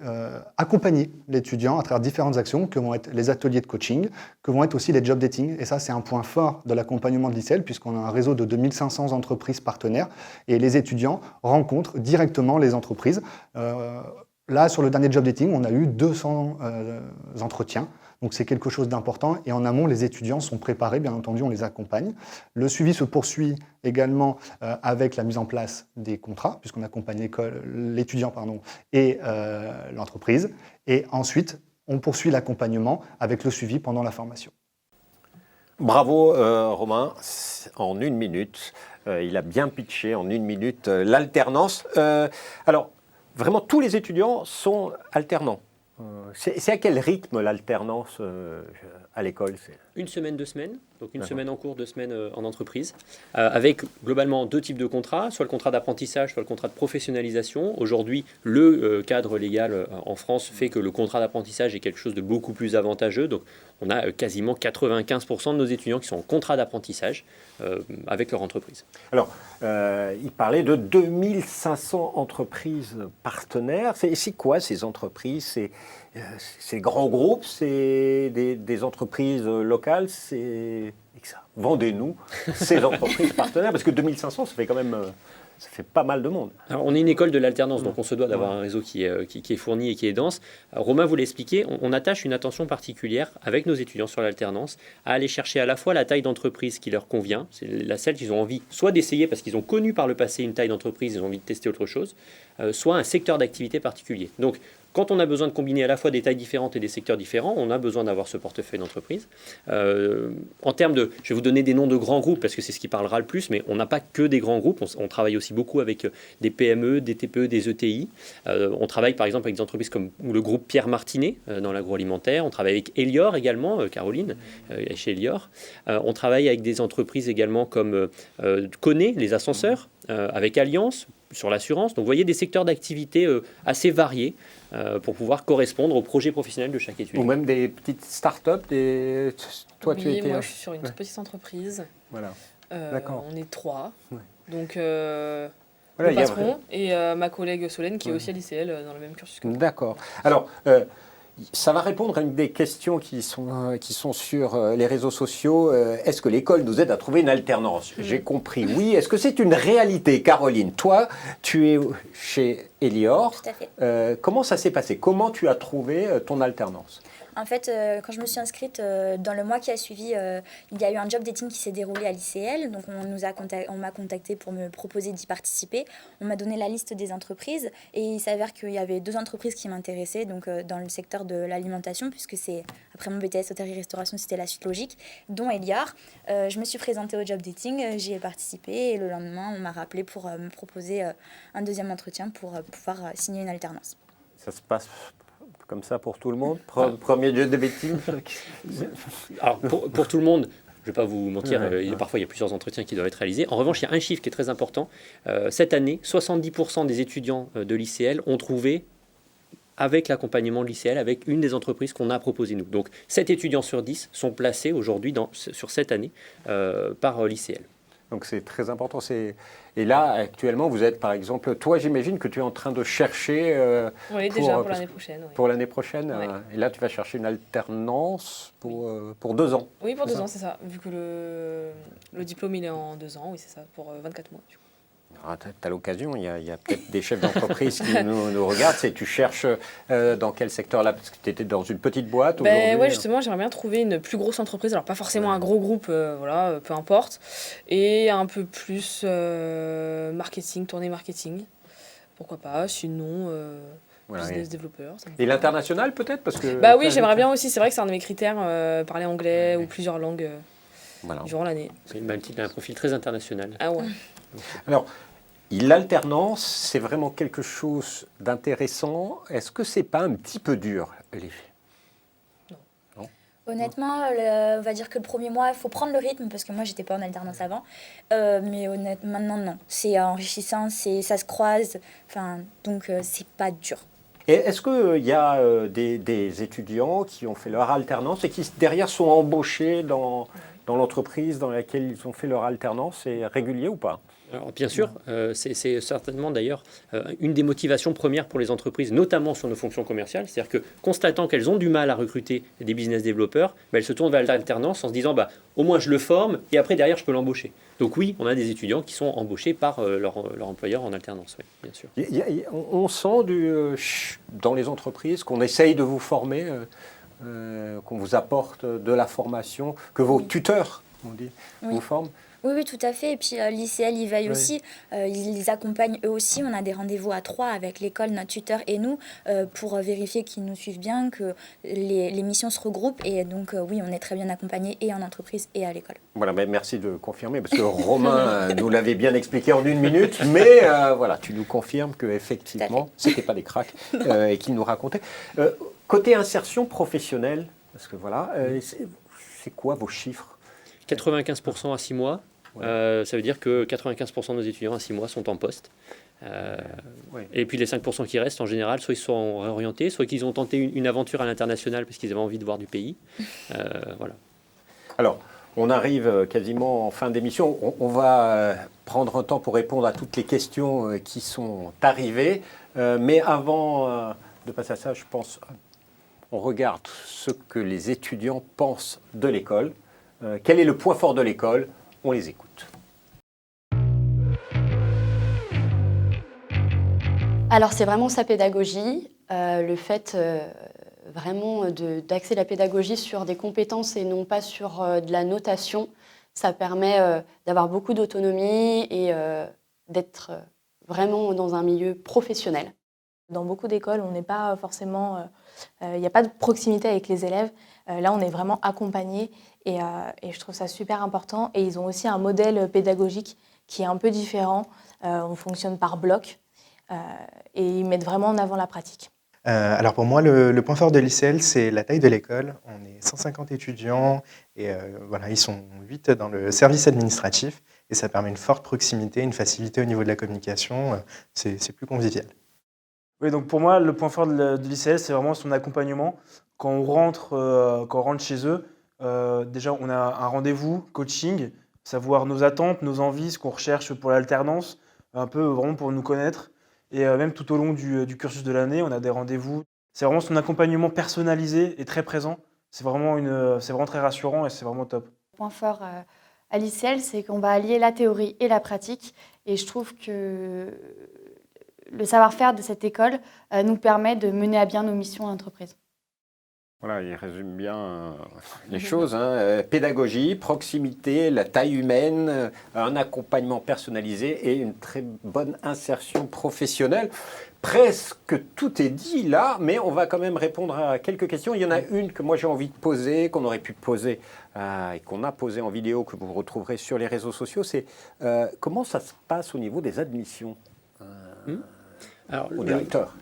accompagner l'étudiant à travers différentes actions que vont être les ateliers de coaching, que vont être aussi les job dating. Et ça, c'est un point fort de l'accompagnement de l'ICL, puisqu'on a un réseau de 2500 entreprises partenaires, et les étudiants rencontrent directement les entreprises. Là, sur le dernier job dating, on a eu 200 entretiens. Donc c'est quelque chose d'important et en amont, les étudiants sont préparés, bien entendu, on les accompagne. Le suivi se poursuit également avec la mise en place des contrats, puisqu'on accompagne l'étudiant et l'entreprise. Et ensuite, on poursuit l'accompagnement avec le suivi pendant la formation. Bravo Romain, en 1 minute, il a bien pitché en 1 minute l'alternance. Alors, vraiment, tous les étudiants sont alternants. C'est à quel rythme l'alternance à l'école? Une semaine, 2 semaines, donc une semaine en cours, 2 semaines en entreprise, avec globalement 2 types de contrats, soit le contrat d'apprentissage, soit le contrat de professionnalisation. Aujourd'hui, le cadre légal en France fait que le contrat d'apprentissage est quelque chose de beaucoup plus avantageux. Donc, on a quasiment 95% de nos étudiants qui sont en contrat d'apprentissage avec leur entreprise. Alors, il parlait de 2500 entreprises partenaires. C'est quoi ces entreprises? C'est grands groupes, c'est des entreprises locales, vendez-nous ces entreprises partenaires, parce que 2500, ça fait quand même ça fait pas mal de monde. Alors, on est une école de l'alternance, donc on se doit d'avoir un réseau qui est fourni et qui est dense. Romain vous l'expliquait, on attache une attention particulière avec nos étudiants sur l'alternance à aller chercher à la fois la taille d'entreprise qui leur convient, c'est celle qu'ils ont envie soit d'essayer parce qu'ils ont connu par le passé une taille d'entreprise, ils ont envie de tester autre chose, soit un secteur d'activité particulier. Donc, quand on a besoin de combiner à la fois des tailles différentes et des secteurs différents, on a besoin d'avoir ce portefeuille d'entreprise. En termes de... Je vais vous donner des noms de grands groupes parce que c'est ce qui parlera le plus, mais on n'a pas que des grands groupes. On travaille aussi beaucoup avec des PME, des TPE, des ETI. On travaille par exemple avec des entreprises comme le groupe Pierre Martinet dans l'agroalimentaire. On travaille avec Elior également, Caroline, chez Elior. On travaille avec des entreprises également comme Coné, les ascenseurs, avec Alliance, sur l'assurance. Donc vous voyez des secteurs d'activité assez variés pour pouvoir correspondre au projet professionnel de chaque étudiant. Ou même des petites start-up. Toi, tu étais... moi je suis sur une toute petite entreprise. Voilà. D'accord. On est 3. Ouais. Donc voilà, le patron et ma collègue Solène qui est aussi à l'ICL dans le même cursus que moi. D'accord. Alors, ça va répondre à une des questions qui sont sur les réseaux sociaux. Est-ce que l'école nous aide à trouver une alternance? J'ai compris, oui. Est-ce que c'est une réalité, Caroline? Toi, tu es chez Elior. Tout à fait. Comment ça s'est passé? Comment tu as trouvé ton alternance? En fait, quand je me suis inscrite, dans le mois qui a suivi, il y a eu un job dating qui s'est déroulé à l'ICL. Donc, on m'a contacté pour me proposer d'y participer. On m'a donné la liste des entreprises et il s'avère qu'il y avait 2 entreprises qui m'intéressaient, donc dans le secteur de l'alimentation, puisque c'est, après mon BTS hôtellerie-restauration, c'était la suite logique, dont Elior. Je me suis présentée au job dating, j'y ai participé et le lendemain, on m'a rappelé pour me proposer un deuxième entretien pour pouvoir signer une alternance. Ça se passe comme ça pour tout le monde? Premier job dating? Alors, pour tout le monde, je ne vais pas vous mentir, parfois il y a plusieurs entretiens qui doivent être réalisés. En revanche, il y a un chiffre qui est très important. Cette année, 70% des étudiants de l'ICL ont trouvé, avec l'accompagnement de l'ICL, avec une des entreprises qu'on a proposées nous. Donc 7 étudiants sur 10 sont placés aujourd'hui sur cette année par l'ICL. Donc c'est très important. Et là, actuellement, vous êtes, par exemple, toi, j'imagine que tu es en train de chercher... Oui, déjà pour l'année prochaine. Oui. Pour l'année prochaine. Ouais. Et là, tu vas chercher une alternance pour 2 ans. Oui, pour 2 ans, c'est ça. Vu que le diplôme, il est en 2 ans, oui, c'est ça, pour 24 mois. Du coup. Ah, tu as l'occasion, il y a peut-être des chefs d'entreprise qui nous regardent. Tu cherches dans quel secteur là? Parce que tu étais dans une petite boîte aujourd'hui. Oui, justement, j'aimerais bien trouver une plus grosse entreprise. Alors, pas forcément un gros groupe, voilà, peu importe. Et un peu plus marketing, tournée marketing. Pourquoi pas? Sinon, business développeur. Et l'international peut-être parce que... oui, j'aimerais bien aussi. C'est vrai que c'est un de mes critères, parler anglais ou plusieurs langues durant l'année. C'est un profil très international. Ah ouais. Alors, l'alternance, c'est vraiment quelque chose d'intéressant. Est-ce que c'est pas un petit peu dur, les filles? Non. Honnêtement, on va dire que le premier mois, il faut prendre le rythme parce que moi, j'étais pas en alternance avant. Mais honnêtement, maintenant, non. C'est enrichissant, ça se croise. Donc, c'est pas dur. Et est-ce qu'il y a des étudiants qui ont fait leur alternance et qui derrière sont embauchés dans dans l'entreprise dans laquelle ils ont fait leur alternance? C'est régulier ou pas? Alors, bien sûr, c'est certainement d'ailleurs une des motivations premières pour les entreprises, notamment sur nos fonctions commerciales. C'est-à-dire que constatant qu'elles ont du mal à recruter des business développeurs, elles se tournent vers l'alternance en se disant au moins je le forme et après derrière je peux l'embaucher. Donc oui, on a des étudiants qui sont embauchés par leur employeur en alternance, oui, bien sûr. On sent dans les entreprises qu'on essaye de vous former, qu'on vous apporte de la formation, que vos tuteurs, on dit, vous forment. Oui, oui, tout à fait. Et puis l'ICL y veille aussi. Ils accompagnent eux aussi. On a des rendez-vous à 3 avec l'école, notre tuteur et nous pour vérifier qu'ils nous suivent bien, que les missions se regroupent. Et donc, oui, on est très bien accompagnés et en entreprise et à l'école. Voilà, mais merci de confirmer, parce que Romain nous l'avait bien expliqué en 1 minute. Mais voilà, tu nous confirmes qu'effectivement, ce n'était pas des cracks et qu'il nous racontait. Côté insertion professionnelle, parce que voilà, c'est quoi vos chiffres? 95% à 6 mois. Ça veut dire que 95% de nos étudiants à 6 mois sont en poste. Et puis les 5% qui restent, en général, soit ils sont réorientés, soit qu'ils ont tenté une aventure à l'international parce qu'ils avaient envie de voir du pays. Voilà. Alors, on arrive quasiment en fin d'émission. On va prendre un temps pour répondre à toutes les questions qui sont arrivées. Mais avant de passer à ça, je pense, on regarde ce que les étudiants pensent de l'école. Quel est le point fort de l'école? On les écoute. Alors c'est vraiment sa pédagogie, le fait vraiment d'axer la pédagogie sur des compétences et non pas sur de la notation. Ça permet d'avoir beaucoup d'autonomie et d'être vraiment dans un milieu professionnel. Dans beaucoup d'écoles, on n'est pas forcément, il n'y a pas de proximité avec les élèves. Là, on est vraiment accompagnés et je trouve ça super important. Et ils ont aussi un modèle pédagogique qui est un peu différent. On fonctionne par bloc et ils mettent vraiment en avant la pratique. Alors pour moi, le point fort de l'ICL, c'est la taille de l'école. On est 150 étudiants et voilà, ils sont 8 dans le service administratif et ça permet une forte proximité, une facilité au niveau de la communication. C'est plus convivial. Oui, donc pour moi, le point fort de l'ICL, c'est vraiment son accompagnement. Quand on rentre chez eux, déjà, on a un rendez-vous, coaching, savoir nos attentes, nos envies, ce qu'on recherche pour l'alternance, un peu vraiment pour nous connaître. Et même tout au long du cursus de l'année, on a des rendez-vous. C'est vraiment son accompagnement personnalisé et très présent. C'est vraiment très rassurant et c'est vraiment top. Le point fort à l'ICL, c'est qu'on va allier la théorie et la pratique. Et je trouve que le savoir-faire de cette école nous permet de mener à bien nos missions d'entreprise. Voilà, il résume bien les choses. Pédagogie, proximité, la taille humaine, un accompagnement personnalisé et une très bonne insertion professionnelle. Presque tout est dit là, mais on va quand même répondre à quelques questions. Il y en a une que moi j'ai envie de poser, qu'on aurait pu poser et qu'on a posée en vidéo, que vous retrouverez sur les réseaux sociaux. C'est comment ça se passe au niveau des admissions Alors, au directeur.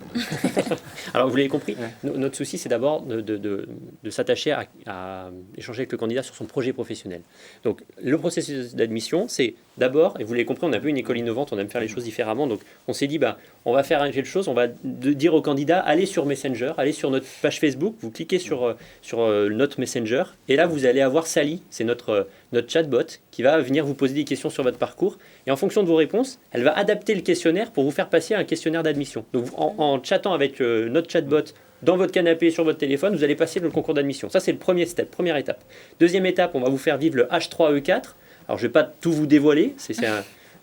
Alors, vous l'avez compris, notre souci, c'est d'abord de s'attacher à échanger avec le candidat sur son projet professionnel. Donc, le processus d'admission, c'est d'abord, et vous l'avez compris, on a un peu une école innovante, on aime faire les choses différemment. Donc, on s'est dit, on va faire quelque chose, on va dire au candidat, allez sur Messenger, allez sur notre page Facebook, vous cliquez sur notre Messenger, et là, vous allez avoir Sally, c'est notre chatbot, qui va venir vous poser des questions sur votre parcours. Et en fonction de vos réponses, elle va adapter le questionnaire pour vous faire passer un questionnaire d'admission. Donc, en chattant avec notre chatbot dans votre canapé, sur votre téléphone, vous allez passer le concours d'admission. Ça, c'est le premier step, première étape. Deuxième étape, on va vous faire vivre le H3E4. Alors, je ne vais pas tout vous dévoiler, je ne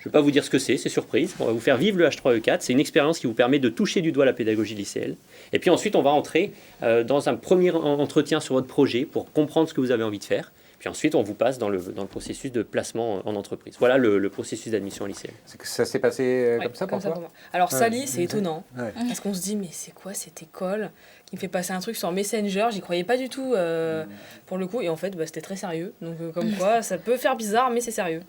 vais pas vous dire ce que c'est surprise. On va vous faire vivre le H3E4. C'est une expérience qui vous permet de toucher du doigt la pédagogie de l'ICL. Et puis ensuite, on va entrer dans un premier entretien sur votre projet pour comprendre ce que vous avez envie de faire. Puis ensuite, on vous passe dans le processus de placement en entreprise. Voilà le processus d'admission à l'ICL. Ça s'est passé comme ça pour toi? Alors, Sally, c'est étonnant. Parce qu'on se dit, mais c'est quoi cette école qui me fait passer un truc sur Messenger? J'y croyais pas du tout pour le coup. Et en fait, c'était très sérieux. Donc, comme quoi, ça peut faire bizarre, mais c'est sérieux.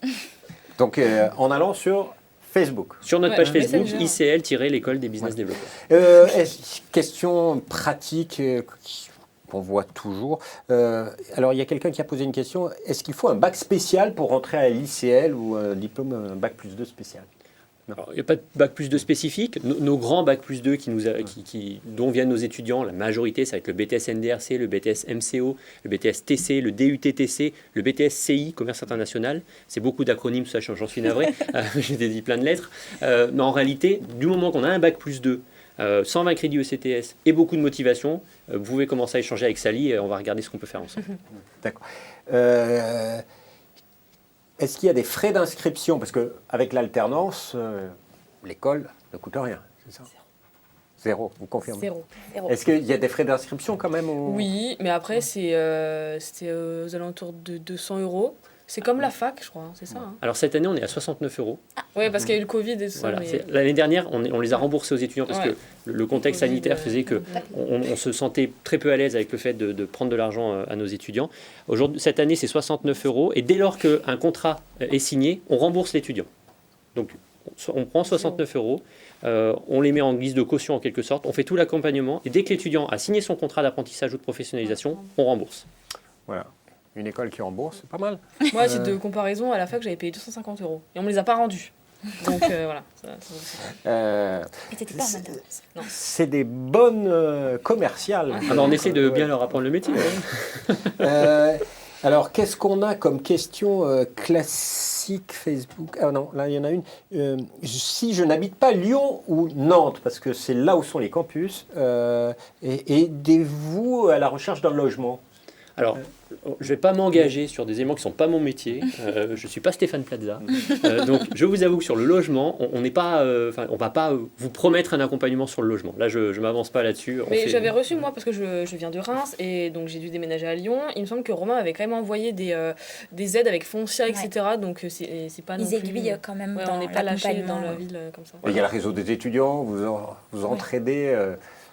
Donc, en allant sur Facebook. Sur notre page Facebook, ICL-l'école des business développeurs. Question pratique qu'on voit toujours. Alors, il y a quelqu'un qui a posé une question. Est-ce qu'il faut un bac spécial pour rentrer à l'ICL ou un diplôme, un bac+2 spécial? Alors, il n'y a pas de bac plus 2 spécifique. Nos grands bac plus 2 dont viennent nos étudiants, la majorité, ça va être le BTS NDRC, le BTS MCO, le BTS TC, le DUT-TC, le BTS CI, Commerce International. C'est beaucoup d'acronymes, ça, j'en suis navré. J'ai dit plein de lettres. Mais en réalité, du moment qu'on a un bac plus 2, 120 crédits ECTS et beaucoup de motivation, vous pouvez commencer à échanger avec Sally et on va regarder ce qu'on peut faire ensemble. D'accord. Est-ce qu'il y a des frais d'inscription? Parce qu'avec l'alternance, l'école ne coûte rien, c'est ça? Zéro, vous confirmez? Zéro. Est-ce qu'il y a des frais d'inscription quand même Oui, mais après, c'était aux alentours de 200 €. C'est comme la fac, je crois, c'est ça. Hein. Alors cette année, on est à 69 €. Oui, parce qu'il y a eu le Covid et tout ça. Voilà, Mais... L'année dernière, on les a remboursés aux étudiants parce que le contexte sanitaire faisait que on se sentait très peu à l'aise avec le fait de prendre de l'argent à nos étudiants. Cette année, c'est 69 € et dès lors qu'un contrat est signé, on rembourse l'étudiant. Donc on prend 69 €, on les met en guise de caution en quelque sorte, on fait tout l'accompagnement et dès que l'étudiant a signé son contrat d'apprentissage ou de professionnalisation, on rembourse. Voilà. Une école qui rembourse, c'est pas mal. Moi, à titre de comparaison, à la fac, j'avais payé 250 € et on me les a pas rendus. Donc voilà. Et t'étais pas en alternance. Non. C'est des bonnes commerciales. On essaie de bien leur apprendre le métier. Alors, qu'est-ce qu'on a comme question classique Facebook? Ah non, là, il y en a une. Si je n'habite pas Lyon ou Nantes, parce que c'est là où sont les campus, aidez-vous à la recherche d'un logement? Alors, je ne vais pas m'engager sur des éléments qui ne sont pas mon métier. Je ne suis pas Stéphane Plaza. Donc, je vous avoue que sur le logement, on n'est pas, on va pas vous promettre un accompagnement sur le logement. Là, je ne m'avance pas là-dessus. Mais j'avais reçu, moi, parce que je viens de Reims, et donc j'ai dû déménager à Lyon. Il me semble que Romain avait quand même envoyé des aides avec Foncia, etc. Donc, c'est pas non plus... Ils aiguillent quand même dans on n'est pas lâché dans l'accompagnement. la ville comme ça. Il y a le réseau des étudiants, vous entraidez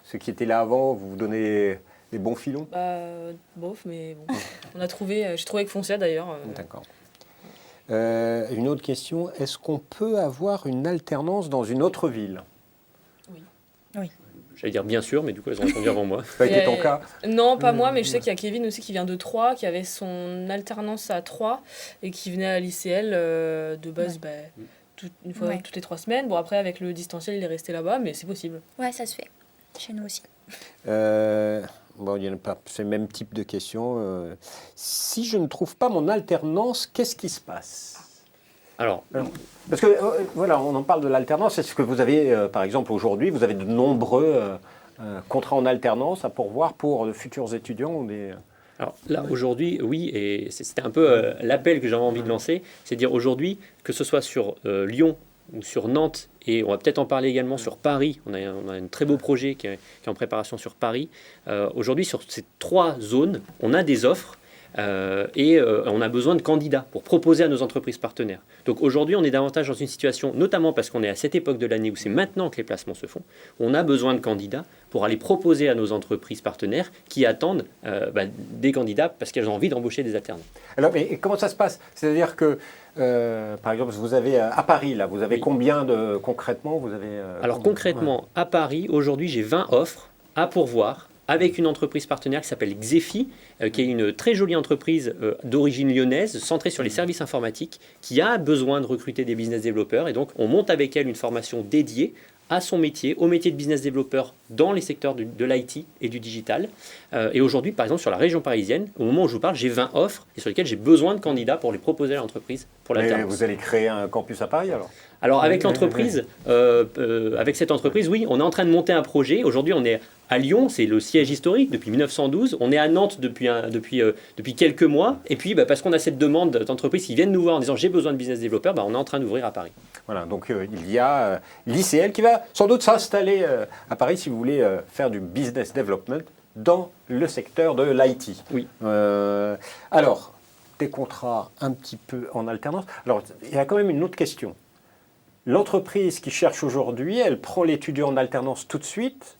ceux qui étaient là avant, vous donnez des bons filons? Bof, mais bon. J'ai trouvé avec Foncia d'ailleurs. D'accord. Une autre question, est-ce qu'on peut avoir une alternance dans une autre ville? Oui. J'allais dire bien sûr, mais du coup, elles ont répondu avant moi. Ça a été ton cas? Non, pas moi, mais je sais qu'il y a Kevin aussi qui vient de Troyes, qui avait son alternance à Troyes et qui venait à l'ICL de base une fois toutes les 3 semaines. Bon, après, avec le distanciel, il est resté là-bas, mais c'est possible. Ouais, ça se fait. Chez nous aussi. Bon, il y en a pas, c'est le même type de question. Si je ne trouve pas mon alternance, qu'est-ce qui se passe? Alors, parce que voilà, on en parle de l'alternance. Est-ce que vous avez, par exemple, aujourd'hui, vous avez de nombreux contrats en alternance à pourvoir pour de futurs étudiants ou des... Alors là, aujourd'hui, oui, et c'était un peu l'appel que j'avais envie de lancer, c'est de dire aujourd'hui, que ce soit sur Lyon ou sur Nantes, et on va peut-être en parler également sur Paris, on a un très beau projet qui est en préparation sur Paris. Aujourd'hui, sur ces 3 zones, on a des offres et on a besoin de candidats pour proposer à nos entreprises partenaires. Donc aujourd'hui, on est davantage dans une situation, notamment parce qu'on est à cette époque de l'année où c'est maintenant que les placements se font, on a besoin de candidats pour aller proposer à nos entreprises partenaires qui attendent des candidats parce qu'elles ont envie d'embaucher des alternants. Alors, mais comment ça se passe? C'est-à-dire que, par exemple, vous avez à Paris, là, vous avez combien de, concrètement vous avez, Alors concrètement, à Paris, aujourd'hui, j'ai 20 offres à pourvoir avec une entreprise partenaire qui s'appelle Xefi, qui est une très jolie entreprise d'origine lyonnaise, centrée sur les services informatiques, qui a besoin de recruter des business développeurs. Et donc, on monte avec elle une formation dédiée à son métier, au métier de business développeur dans les secteurs de l'IT et du digital. Et aujourd'hui, par exemple, sur la région parisienne, au moment où je vous parle, j'ai 20 offres et sur lesquelles j'ai besoin de candidats pour les proposer à l'entreprise pour l'alternance. Vous allez créer un campus à Paris alors? Alors avec l'entreprise, avec cette entreprise, oui, on est en train de monter un projet. Aujourd'hui, on est à Lyon, c'est le siège historique depuis 1912. On est à Nantes depuis quelques mois. Et puis, parce qu'on a cette demande d'entreprises qui viennent nous voir en disant j'ai besoin de business développeurs, on est en train d'ouvrir à Paris. Voilà, donc il y a l'ICL qui va sans doute s'installer à Paris si vous voulez faire du business development dans le secteur de l'IT. Oui. Alors, des contrats un petit peu en alternance. Alors, il y a quand même une autre question. L'entreprise qui cherche aujourd'hui, elle prend l'étudiant en alternance tout de suite,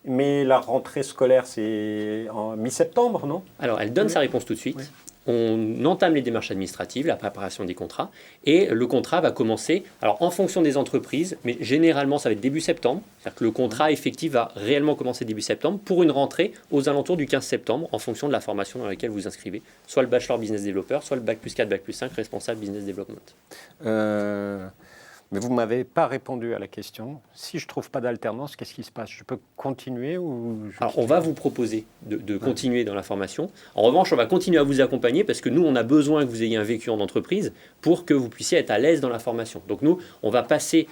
mais la rentrée scolaire, c'est en mi-septembre, non? Alors, elle donne sa réponse tout de suite. Oui. On entame les démarches administratives, la préparation des contrats, et le contrat va commencer, alors en fonction des entreprises, mais généralement ça va être début septembre, c'est-à-dire que le contrat effectif va réellement commencer début septembre pour une rentrée aux alentours du 15 septembre en fonction de la formation dans laquelle vous vous inscrivez, soit le bachelor business developer, soit le bac plus 4, bac plus 5, responsable business development. Mais vous ne m'avez pas répondu à la question. Si je ne trouve pas d'alternance, qu'est-ce qui se passe? Je peux continuer ou Alors, on va vous proposer de continuer dans la formation. En revanche, on va continuer à vous accompagner parce que nous, on a besoin que vous ayez un vécu en entreprise pour que vous puissiez être à l'aise dans la formation. Donc nous, on va passer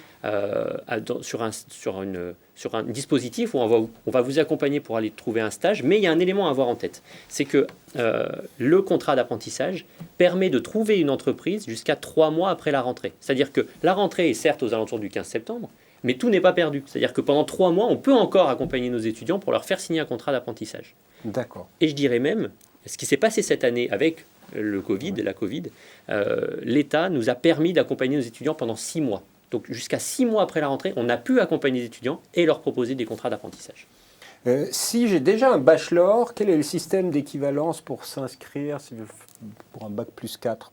sur un dispositif où on va vous accompagner pour aller trouver un stage, mais il y a un élément à avoir en tête. C'est que le contrat d'apprentissage permet de trouver une entreprise jusqu'à 3 mois après la rentrée. C'est-à-dire que la rentrée est certes aux alentours du 15 septembre, mais tout n'est pas perdu. C'est-à-dire que pendant 3 mois, on peut encore accompagner nos étudiants pour leur faire signer un contrat d'apprentissage. D'accord. Et je dirais même, ce qui s'est passé cette année avec la Covid, l'État nous a permis d'accompagner nos étudiants pendant 6 mois. Donc jusqu'à 6 mois après la rentrée, on a pu accompagner les étudiants et leur proposer des contrats d'apprentissage. Si j'ai déjà un bachelor, quel est le système d'équivalence pour s'inscrire pour un bac plus 4?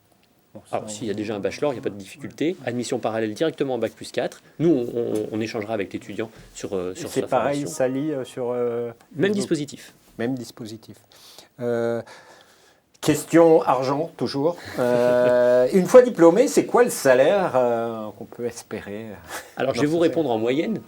Alors, s'il y a déjà un bachelor, il n'y a pas de difficulté. Admission parallèle directement en bac plus 4. Nous, on échangera avec l'étudiant sur c'est sa pareil, formation. ça lie sur... Même dispositif. Même dispositif. Question argent, toujours. Une fois diplômé, c'est quoi le salaire qu'on peut espérer? Alors, je vais vous répondre en moyenne.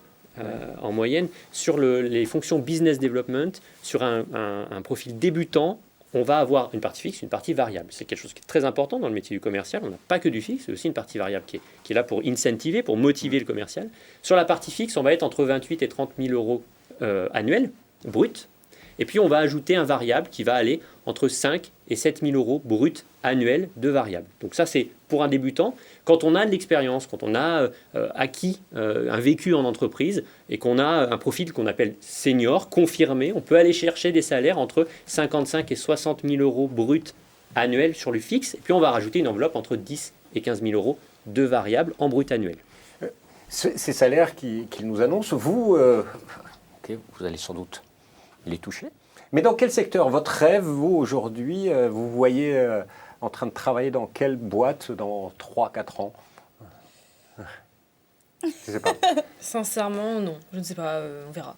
En moyenne, sur les fonctions business development, sur un profil débutant, on va avoir une partie fixe, une partie variable. C'est quelque chose qui est très important dans le métier du commercial. On n'a pas que du fixe, c'est aussi une partie variable qui est là pour incentiver, pour motiver le commercial. Sur la partie fixe, on va être entre 28 et 30 000 euros annuels, brut. Et puis, on va ajouter un variable qui va aller entre 5 et 7 000 euros brut annuels de variable. Donc ça, c'est pour un débutant. Quand on a de l'expérience, quand on a acquis un vécu en entreprise et qu'on a un profil qu'on appelle senior, confirmé, on peut aller chercher des salaires entre 55 et 60 000 euros brut annuels sur le fixe. Et puis, on va rajouter une enveloppe entre 10 et 15 000 euros de variable en brut annuel. Ces salaires qu'ils nous annoncent, vous allez sans doute les toucher. Mais dans quel secteur? Votre rêve, vous, aujourd'hui, vous voyez en train de travailler dans quelle boîte dans 3-4 ans? Je ne sais pas. Sincèrement, non. Je ne sais pas, on verra.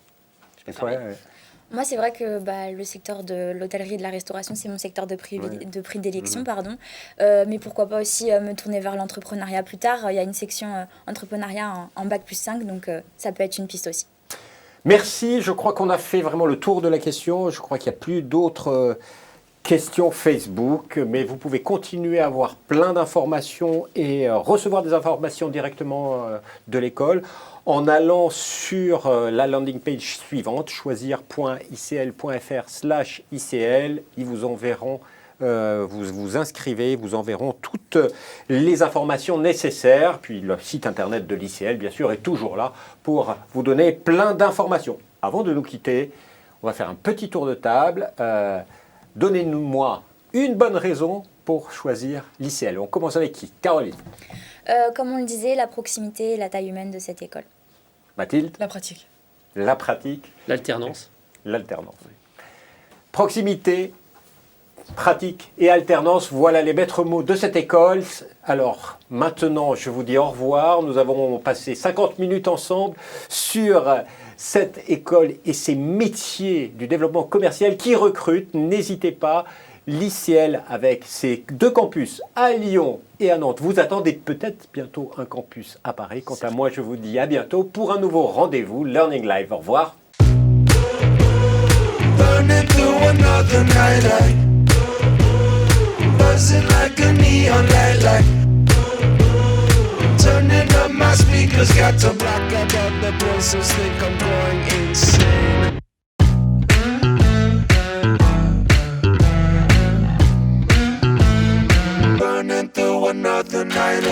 Moi, c'est vrai que le secteur de l'hôtellerie et de la restauration, c'est mon secteur de prédilection. Mais pourquoi pas aussi me tourner vers l'entrepreneuriat plus tard. Il y a une section entrepreneuriat en bac plus 5, donc ça peut être une piste aussi. Merci, je crois qu'on a fait vraiment le tour de la question. Je crois qu'il n'y a plus d'autres questions Facebook, mais vous pouvez continuer à avoir plein d'informations et recevoir des informations directement de l'école en allant sur la landing page suivante, choisir.icl.fr/ICL. Ils vous enverront, vous vous inscrivez, vous enverront toutes les informations nécessaires. Puis le site internet de l'ICL, bien sûr, est toujours là pour vous donner plein d'informations. Avant de nous quitter, on va faire un petit tour de table. Donnez-moi une bonne raison pour choisir l'ICL. On commence avec qui? Caroline. Comme on le disait, la proximité et la taille humaine de cette école. Mathilde. La pratique. La pratique. L'alternance. L'alternance. Proximité, pratique et alternance, voilà les maîtres mots de cette école. Alors maintenant, je vous dis au revoir. Nous avons passé 50 minutes ensemble sur cette école et ses métiers du développement commercial qui recrutent. N'hésitez pas, l'ICL avec ses 2 campus à Lyon et à Nantes. Vous attendez peut-être bientôt un campus à Paris. Quant à moi, je vous dis à bientôt pour un nouveau rendez-vous Learning Live. Au revoir. Buzzing like a neon light. Turning up my speakers, got to block out all the voices, think I'm going insane. Burning through another night.